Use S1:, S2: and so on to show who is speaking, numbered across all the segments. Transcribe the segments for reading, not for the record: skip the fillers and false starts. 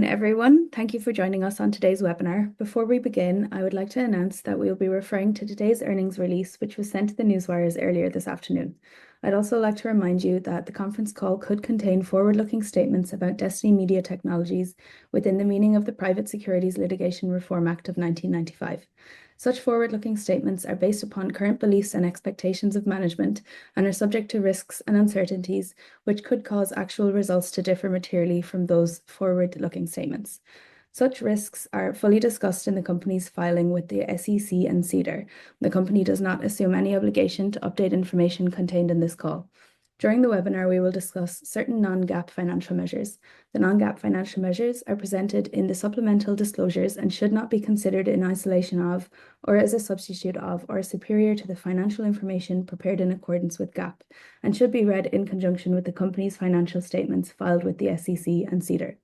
S1: Everyone, thank you for joining us on today's webinar. Before we begin, I would like to announce that we will be referring to today's earnings release, which was sent to the newswires earlier this afternoon. I'd also like to remind you that the conference call could contain forward-looking statements about Destiny Media Technologies within the meaning of the Private Securities Litigation Reform Act of 1995. Such forward-looking statements are based upon current beliefs and expectations of management and are subject to risks and uncertainties, which could cause actual results to differ materially from those forward-looking statements. Such risks are fully discussed in the company's filing with the SEC and SEDAR. The company does not assume any obligation to update information contained in this call. During the webinar, we will discuss certain non-GAAP financial measures. The non-GAAP financial measures are presented in the supplemental disclosures and should not be considered in isolation of, or as a substitute of, or superior to the financial information prepared in accordance with GAAP, and should be read in conjunction with the company's financial statements filed with the SEC and SEDAR.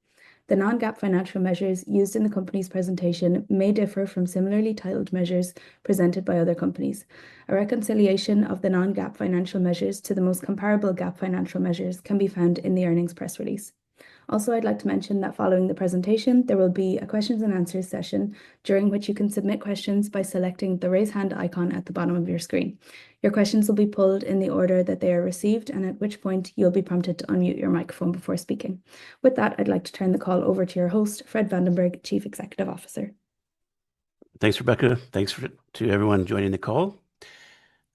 S1: The non-GAAP financial measures used in the company's presentation may differ from similarly titled measures presented by other companies. A reconciliation of the non-GAAP financial measures to the most comparable GAAP financial measures can be found in the earnings press release. Also, I'd like to mention that following the presentation, there will be a questions and answers session during which you can submit questions by selecting the raise hand icon at the bottom of your screen. Your questions will be pulled in the order that they are received, and at which point you'll be prompted to unmute your microphone before speaking. With that, I'd like to turn the call over to your host, Fred Vandenberg, Chief Executive Officer.
S2: Thanks, Rebecca. Thanks to everyone joining the call.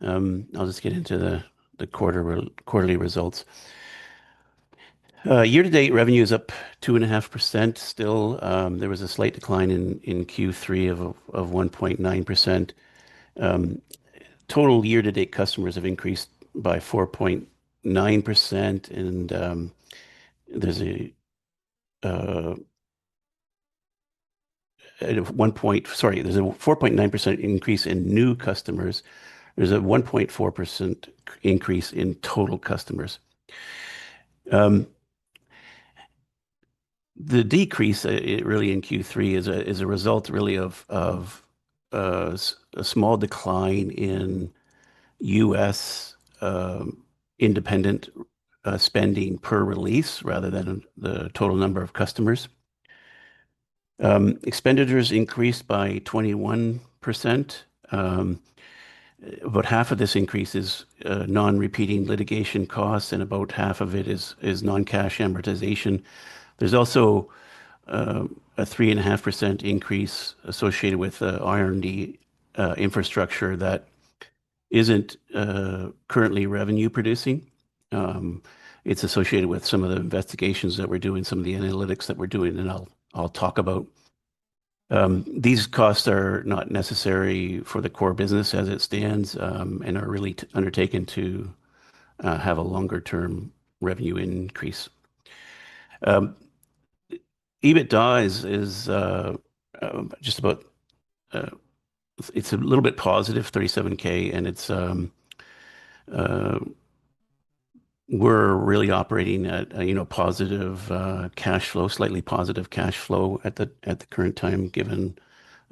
S2: I'll just get into the quarterly results. Year-to-date revenue is up 2.5%. Still, there was a slight decline in Q3 of 1.9%. Total year-to-date customers have increased by 4.9%, and there's a 4.9% increase in new customers. There's a 1.4% increase in total customers. The decrease really in Q3 is a result really of a small decline in U.S. Independent spending per release rather than the total number of customers. Expenditures increased by 21%. About half of this increase is non-repeating litigation costs, and about half of it is non-cash amortization. There's also a 3.5% increase associated with R&D infrastructure that isn't currently revenue producing. It's associated with some of the investigations that we're doing, some of the analytics that we're doing, and I'll talk about. These costs are not necessary for the core business as it stands, and are really undertaken to have a longer-term revenue increase. EBITDA is just about, it's a little bit positive, $37K, and it's we're really operating at positive cash flow, slightly positive cash flow at the current time, given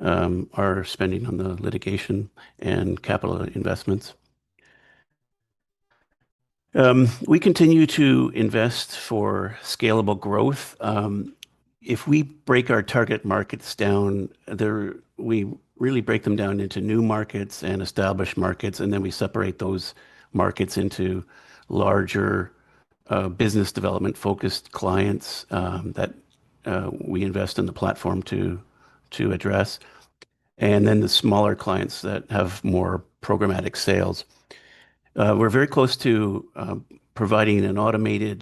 S2: our spending on the litigation and capital investments. We continue to invest for scalable growth. If we break our target markets down, we really break them down into new markets and established markets, and then we separate those markets into larger business development focused clients that we invest in the platform to address, and then the smaller clients that have more programmatic sales. We're very close to providing an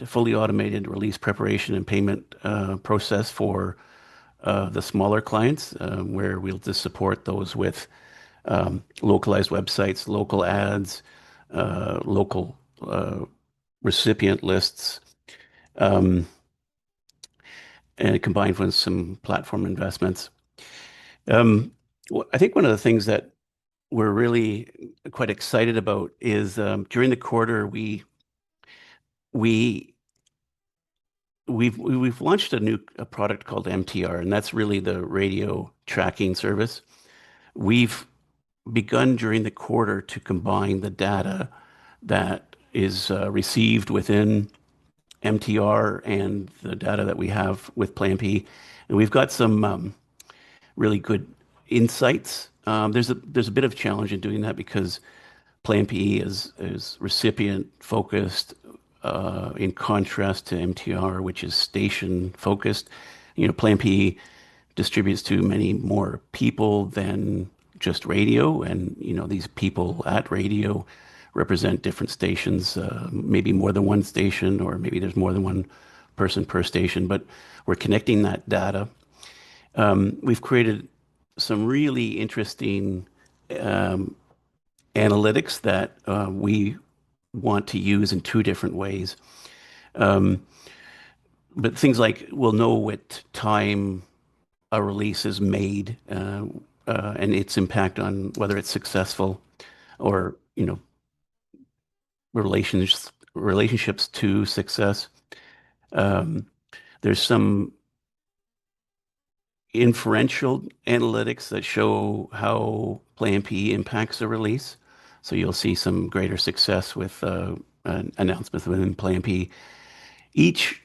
S2: fully automated release preparation and payment process for the smaller clients, where we'll just support those with localized websites, local ads, local recipient lists, and combined with some platform investments. I think one of the things that we're really quite excited about is during the quarter we've launched a product called MTR, and that's really the radio tracking service. We've begun during the quarter to combine the data that is received within MTR and the data that we have with PlanP, And we've got some really good insights. There's a bit of challenge in doing that because Plan PE is recipient focused, in contrast to MTR, which is station focused. Plan PE distributes to many more people than just radio, and these people at radio represent different stations, maybe more than one station, or maybe there's more than one person per station. But we're connecting that data. We've created some really interesting analytics that we want to use in two different ways. But things like we'll know what time a release is made, and its impact on whether it's successful or relationships to success. There's some inferential analytics that show how Plan P impacts a release. So you'll see some greater success with an announcement within Plan P. Each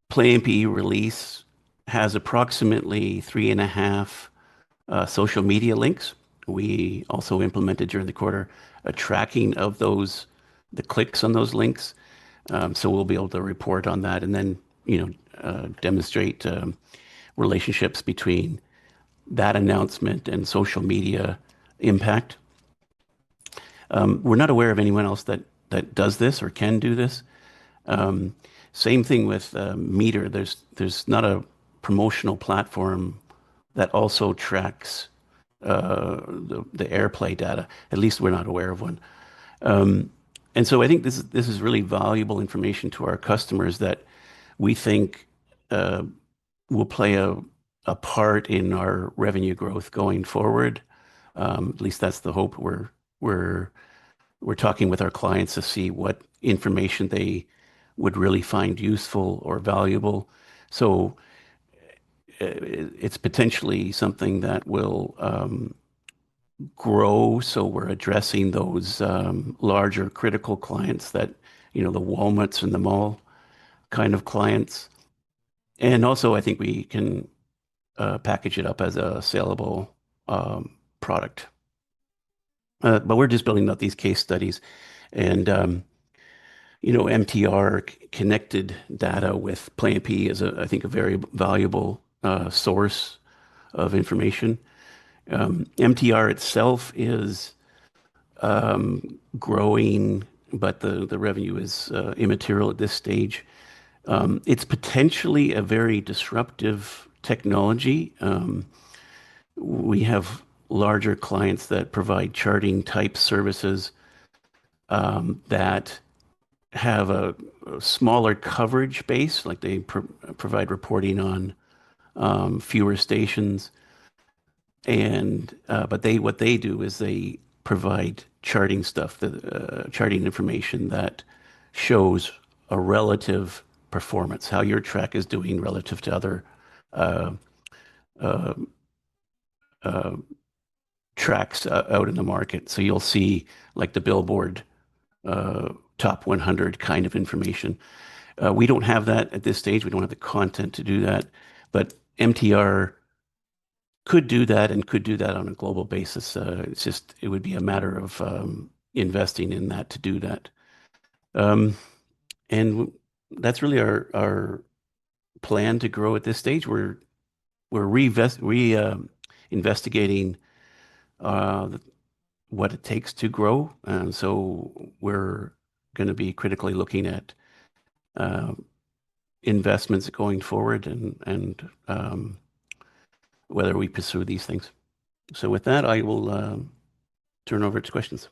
S2: Plan P release has approximately 3.5 social media links. We also implemented during the quarter a tracking of the clicks on those links. So we'll be able to report on that and then, demonstrate relationships between that announcement and social media impact. We're not aware of anyone else that does this or can do this. Same thing with Meter. There's not a promotional platform that also tracks the airplay data. At least we're not aware of one. And so I think this is really valuable information to our customers that we think will play a part in our revenue growth going forward. At least that's the hope. We're talking with our clients to see what information they would really find useful or valuable. So it's potentially something that will grow. So we're addressing those larger critical clients that, the Walmarts and the mall kind of clients. And also, I think we can package it up as a saleable product. But we're just building out these case studies. And, MTR connected data with Plan P is, I think, a very valuable source of information. MTR itself is growing, but the revenue is immaterial at this stage. It's potentially a very disruptive technology. We have larger clients that provide charting type services that have a smaller coverage base, like they provide reporting on fewer stations. And but what they do is they provide charting stuff, charting information that shows a relative performance, how your track is doing relative to other uh, uh, uh, tracks out in the market. So you'll see like the Billboard top 100 kind of information. We don't have that at this stage. We don't have the content to do that, but MTR could do that and could do that on a global basis. It would be a matter of investing in that to do that. And that's really our plan to grow at this stage. We're investigating what it takes to grow. And so we're going to be critically looking at investments going forward and whether we pursue these things. So with that, I will turn over to questions.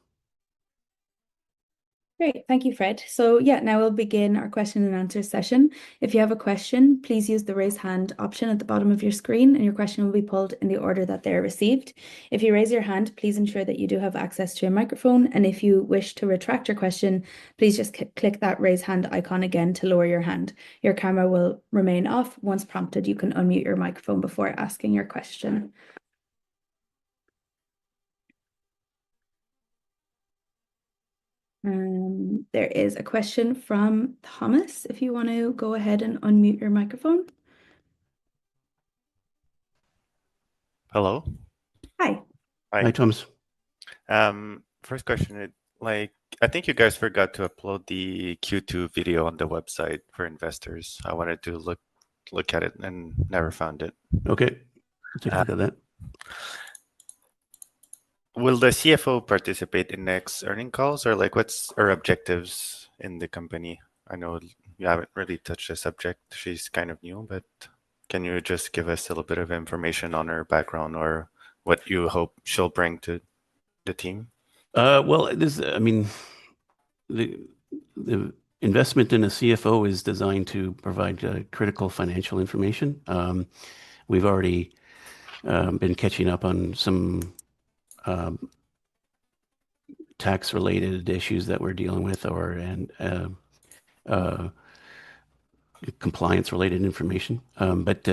S1: Great, thank you, Fred. So yeah, now we'll begin our question and answer session. If you have a question, please use the raise hand option at the bottom of your screen and your question will be pulled in the order that they're received. If you raise your hand, please ensure that you do have access to a microphone. And if you wish to retract your question, please just click that raise hand icon again to lower your hand. Your camera will remain off. Once prompted, you can unmute your microphone before asking your question. There is a question from Thomas, if you want to go ahead and unmute your microphone.
S3: Hello.
S1: Hi.
S2: Hi,
S3: Hi.
S2: Thomas.
S3: First question, I think you guys forgot to upload the Q2 video on the website for investors. I wanted to look at it and never found it.
S2: Okay, we'll take a
S3: Uh,
S2: look at that.
S3: will the CFO participate in next earning calls, or like what's her objectives in the company? I know you haven't really touched the subject. She's kind of new, but can you just give us a little bit of information on her background or what you hope she'll bring to the team?
S2: Well, the the investment in a CFO is designed to provide critical financial information. We've already been catching up on some um, tax-related issues that we're dealing with, uh, compliance-related information. But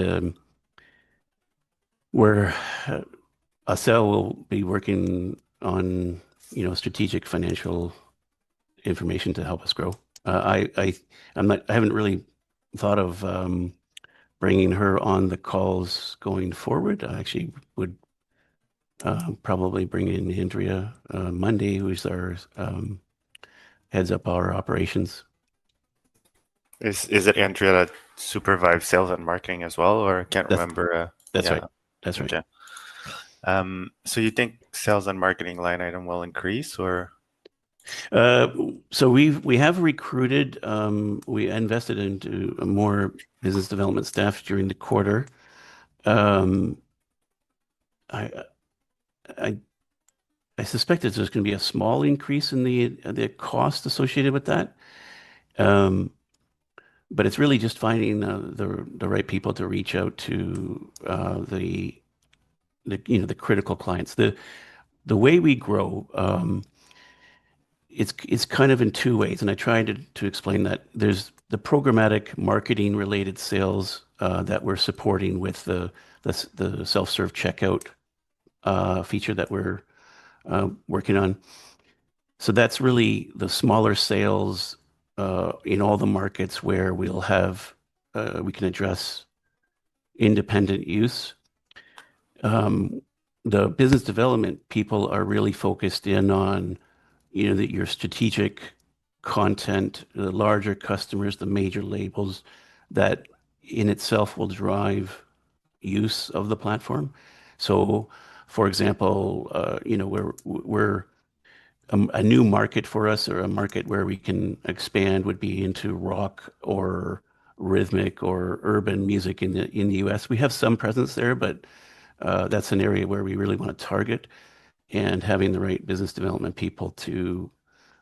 S2: we're Acel will be working on strategic financial information to help us grow. I haven't really thought of bringing her on the calls going forward. I actually would probably bring in Andrea Monday, who's our heads up our operations.
S3: Is it Andrea that supervises sales and marketing as well, or I can't
S2: That's
S3: remember?
S2: that's
S3: Yeah.
S2: right. That's right.
S3: Okay. So you think sales and marketing line item will increase, or
S2: Uh, so we have recruited. We invested into more business development staff during the quarter. Um, I I I suspect that there's going to be a small increase in the cost associated with that. Um, but it's really just finding the right people to reach out to the critical clients. The way we grow, it's kind of in two ways, and I tried to explain that. There's the programmatic marketing related sales that we're supporting with the self-serve checkout feature that we're working on. So that's really the smaller sales in all the markets where we can address independent use. The business development people are really focused in on, your strategic content, the larger customers, the major labels that in itself will drive use of the platform. So, for example, we're a new market for us, or a market where we can expand, would be into rock or rhythmic or urban music in the US. We have some presence there, but that's an area where we really want to target, and having the right business development people to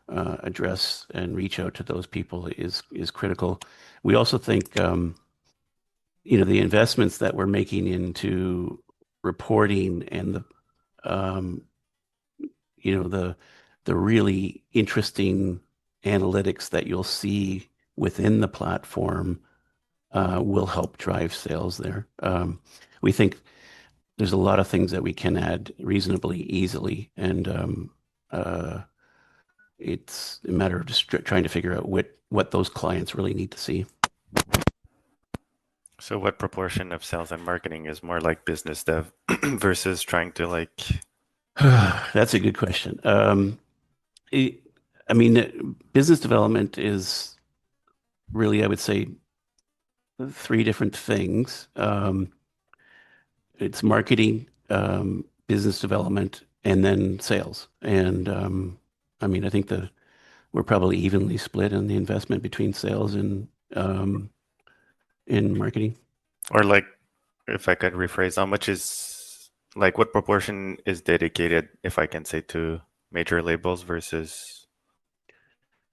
S2: address and reach out to those people is critical. We also think the investments that we're making into reporting and um, the really interesting analytics that you'll see within the platform will help drive sales there. We think there's a lot of things that we can add reasonably easily, and it's a matter of just trying to figure out what those clients really need to see.
S3: so what proportion of sales and marketing is more like business dev versus trying to
S2: That's a good question. It, business development is really, I would say, three different things. It's marketing, business development, and then sales. And I think we're probably evenly split on the investment between sales and in marketing.
S3: or if I could rephrase, how much is what proportion is dedicated, if I can say, to major labels versus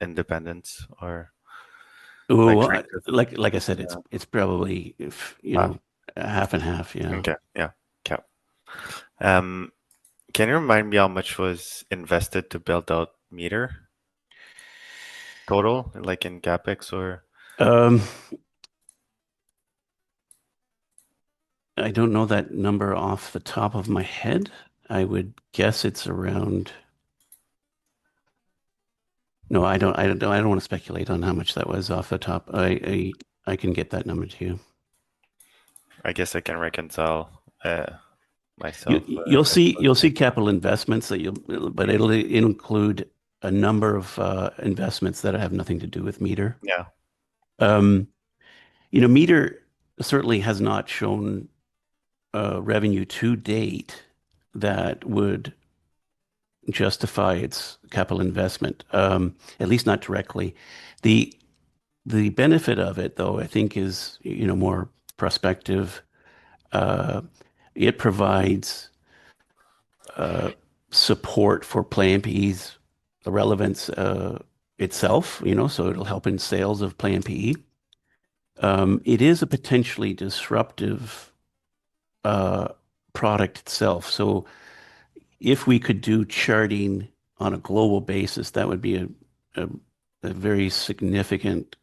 S3: independents, or
S2: Oh,
S3: trying to,
S2: like I said, it's
S3: yeah.
S2: it's probably, if
S3: Ah,
S2: half and half. Yeah.
S3: okay, yeah, okay. Um, can you remind me how much was invested to build out Meter total, like in CapEx or?
S2: Um, I don't know that number off the top of my head. I would guess it's around. No, I don't. I don't want to speculate on how much that was off the top. I can get that number to you.
S3: I guess I can reconcile myself.
S2: You'll see capital investments but it'll include a number of investments that have nothing to do with meter.
S3: Yeah.
S2: Meter certainly has not shown revenue to date that would justify its capital investment, at least not directly. The benefit of it, though, I think is more prospective. It provides support for PlayMPE's relevance itself, so it'll help in sales of PlayMPE. It is a potentially disruptive product itself. So if we could do charting on a global basis, that would be a very significant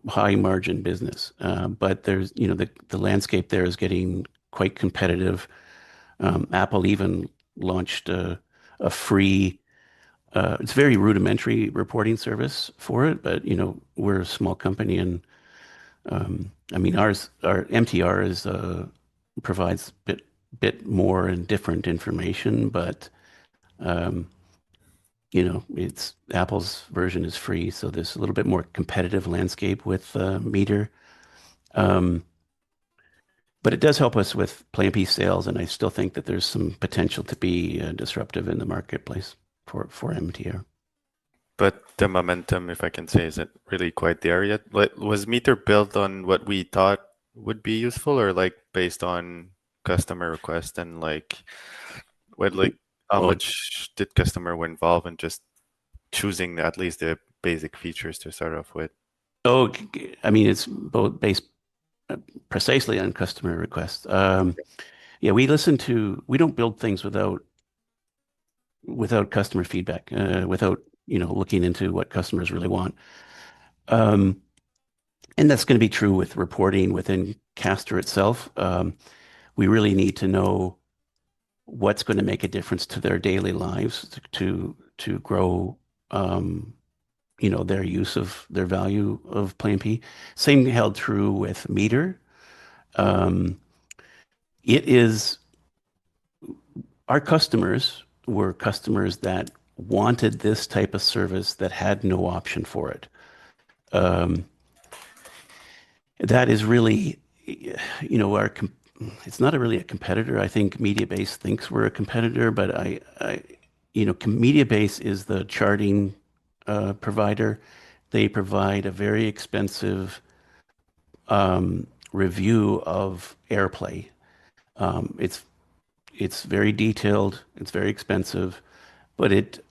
S2: high margin business. But there's, the landscape there is getting quite competitive. Apple even launched a free, it's very rudimentary reporting service for it, but we're a small company, and I mean our MTR is provides bit more and different information, but it's Apple's version is free, so there's a little bit more competitive landscape with Meter. But it does help us with PlayMP sales, and I still think that there's some potential to be disruptive in the marketplace for MTR.
S3: But the momentum, if I can say, isn't really quite there yet. Was Meter built on what we thought would be useful, or based on customer request, and how much did customer were involved in just choosing at least the basic features to start off with?
S2: Oh, I mean, it's both based precisely on customer requests. Yeah, we don't build things without customer feedback, without looking into what customers really want. And that's going to be true with reporting within Caster itself. We really need to know what's going to make a difference to their daily lives to grow their use of their value of PlayMP. Same held true with Meter. Our customers were customers that wanted this type of service that had no option for it. That is really, it's not really a competitor. I think Mediabase thinks we're a competitor, but Mediabase is the charting provider. They provide a very expensive review of AirPlay. It's very detailed. It's very expensive, but it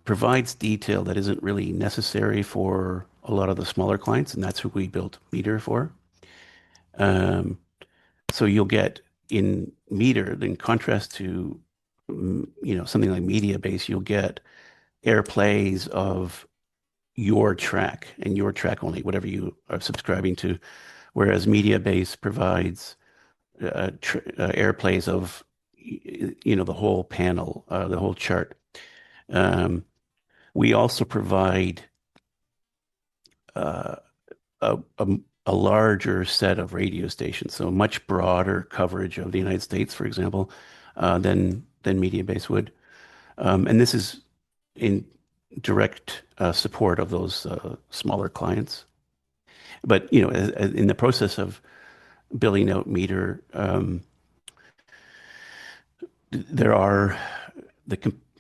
S2: provides detail that isn't really necessary for a lot of the smaller clients, and that's who we built Meter for. So you'll get in Meter, in contrast to something like Mediabase, you'll get AirPlays of your track and your track only, whatever you are subscribing to, whereas Mediabase provides AirPlays of the whole panel, the whole chart. We also provide a larger set of radio stations, so much broader coverage of the United States, for example, than Mediabase would. And this is in direct support of those smaller clients. But in the process of building out Meter,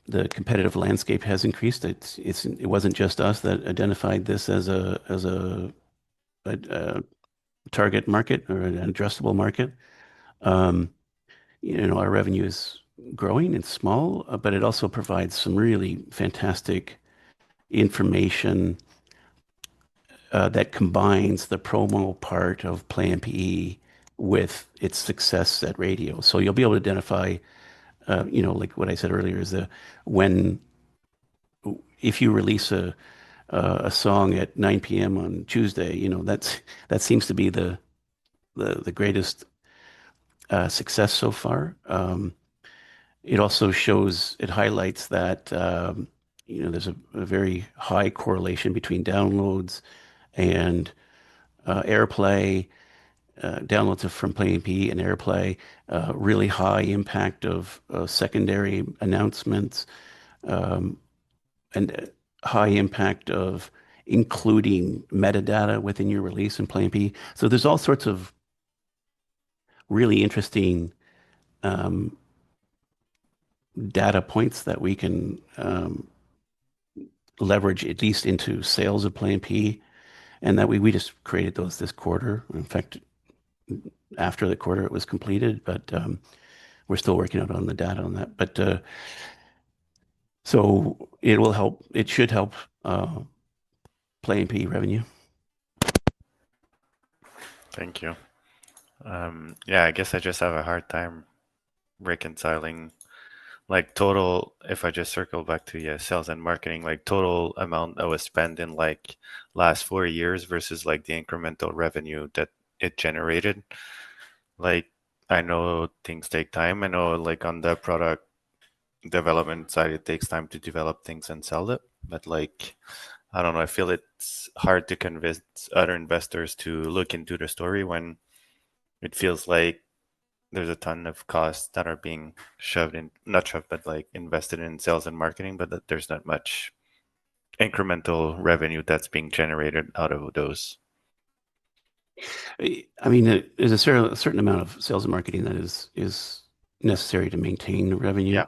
S2: the competitive landscape has increased. It wasn't just us that identified this as a target market or an addressable market. Our revenue is growing and small, but it also provides some really fantastic information that combines the promo part of PlayMPE with its success at radio. So you'll be able to identify, like what I said earlier, is if you release a song at 9 p.m. on Tuesday, that seems to be the greatest success so far. It also highlights that there's a very high correlation between downloads and AirPlay, downloads from Play MP and AirPlay, really high impact of secondary announcements, and high impact of including metadata within your release in Play MP. So there's all sorts of really interesting data points that we can leverage at least into sales of Play MP, and that we just created those this quarter. In fact, after the quarter it was completed, but we're still working out on the data on that. But so it will help. It should help Play MP revenue.
S3: Thank you. Yeah, I guess I just have a hard time reconciling like total, if I just circle back to sales and marketing, like total amount that was spent in like last 4 years versus like the incremental revenue that it generated. Like I know things take time. I know like on the product development side, it takes time to develop things and sell it. But like, I don't know, I feel it's hard to convince other investors to look into the story when it feels like there's a ton of costs that are being shoved in, not shoved, but like invested in sales and marketing, but that there's not much incremental revenue that's being generated out of those.
S2: I mean, there's a certain amount of sales and marketing that is necessary to maintain revenue.
S3: Yeah.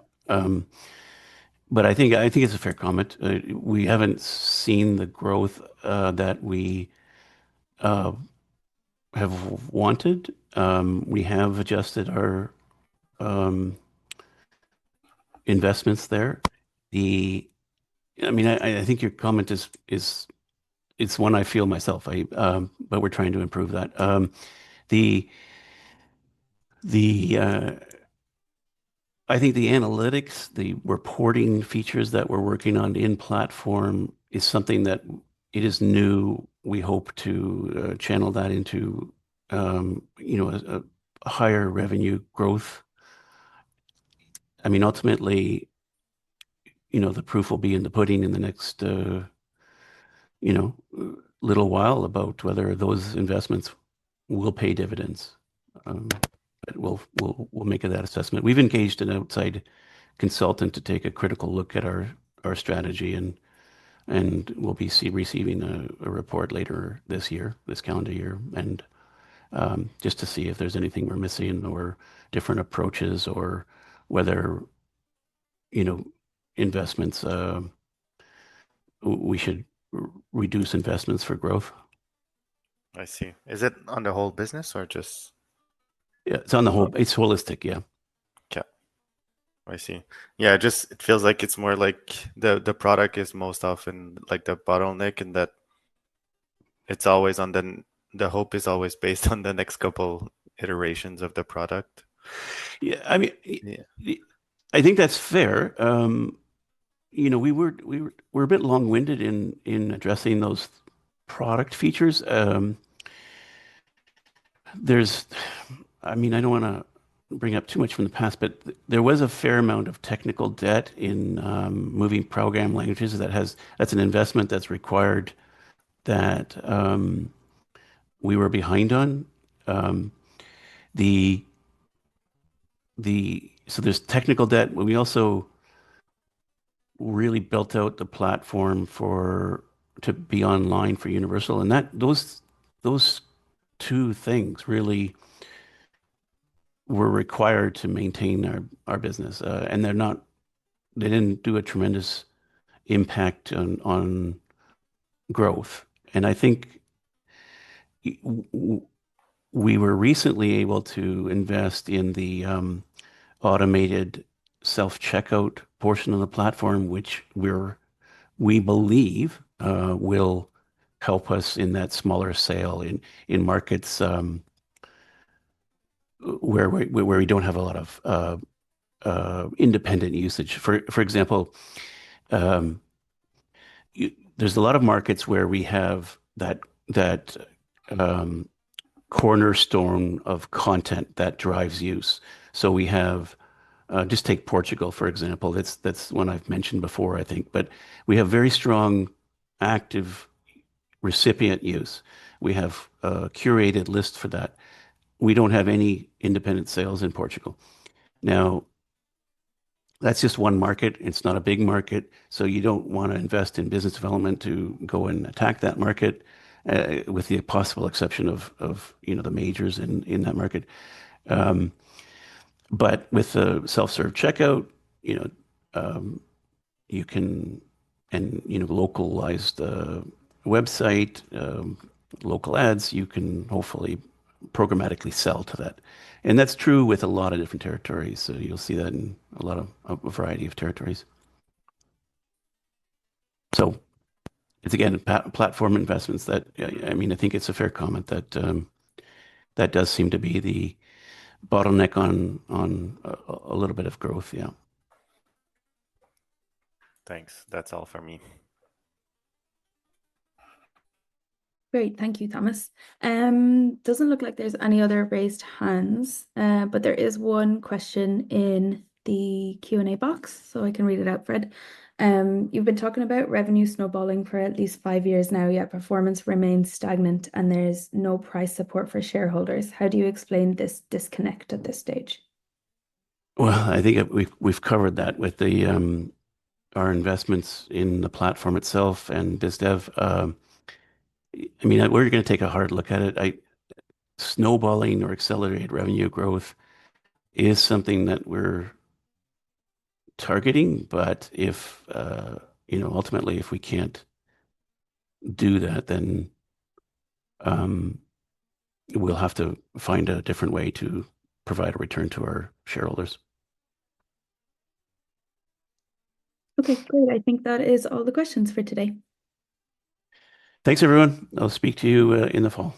S2: But I think it's a fair comment. We haven't seen the growth that we have wanted. We have adjusted our investments there. I mean, I think your comment is it's one I feel myself. But we're trying to improve that. I think the analytics, the reporting features that we're working on in platform is something that it is new. We hope to channel that into a higher revenue growth. I mean, ultimately, the proof will be in the pudding in the next little while about whether those investments will pay dividends. But we'll make that assessment. We've engaged an outside consultant to take a critical look at our strategy, and we'll be receiving a report later this calendar year, and just to see if there's anything we're missing or different approaches, or whether investments we should reduce investments for growth.
S3: I see. Is it on the whole business or just?
S2: Yeah, it's on the whole. It's holistic. Yeah.
S3: Okay. I see. Yeah, it feels like it's more like the product is most often like the bottleneck, and that it's always on the hope is always based on the next couple iterations of the product.
S2: Yeah, I mean, I think that's fair. We were a bit long-winded in addressing those product features. I mean, I don't want to bring up too much from the past, but there was a fair amount of technical debt in moving program languages. That's an investment that's required that we were behind on. So there's technical debt. We also really built out the platform to be online for Universal, and those two things really were required to maintain our business, and they didn't do a tremendous impact on growth. And I think we were recently able to invest in the automated self-checkout portion of the platform, which we believe will help us in that smaller sale in markets where we don't have a lot of independent usage. For example, there's a lot of markets where we have that cornerstone of content that drives use. So we have, just take Portugal, for example. That's one I've mentioned before, I think. But we have very strong active recipient use. We have a curated list for that. we don't have any independent sales in Portugal. Now, that's just one market. It's not a big market, so you don't want to invest in business development to go and attack that market, with the possible exception of the majors in that market. But with the self-serve checkout, you can localized website, local ads, you can hopefully programmatically sell to that. And that's true with a lot of different territories. So you'll see that in a variety of territories. So it's again platform investments that I think it's a fair comment that that does seem to be the bottleneck on a little bit of growth. Yeah.
S3: Thanks. That's all for me.
S1: Great, thank you, Thomas. Doesn't look like there's any other raised hands, but there is one question in the Q&A box, so I can read it out, Fred. You've been talking about revenue snowballing for at least 5 years now, yet performance remains stagnant and there's no price support for shareholders. How do you explain this disconnect at this stage?
S2: Well, I think we've covered that with our investments in the platform itself and BizDev. We're going to take a hard look at it. Snowballing or accelerated revenue growth is something that we're targeting, but if ultimately if we can't do that, then we'll have to find a different way to provide a return to our shareholders.
S1: Okay, great. I think that is all the questions for today.
S2: Thanks, everyone. I'll speak to you in the fall.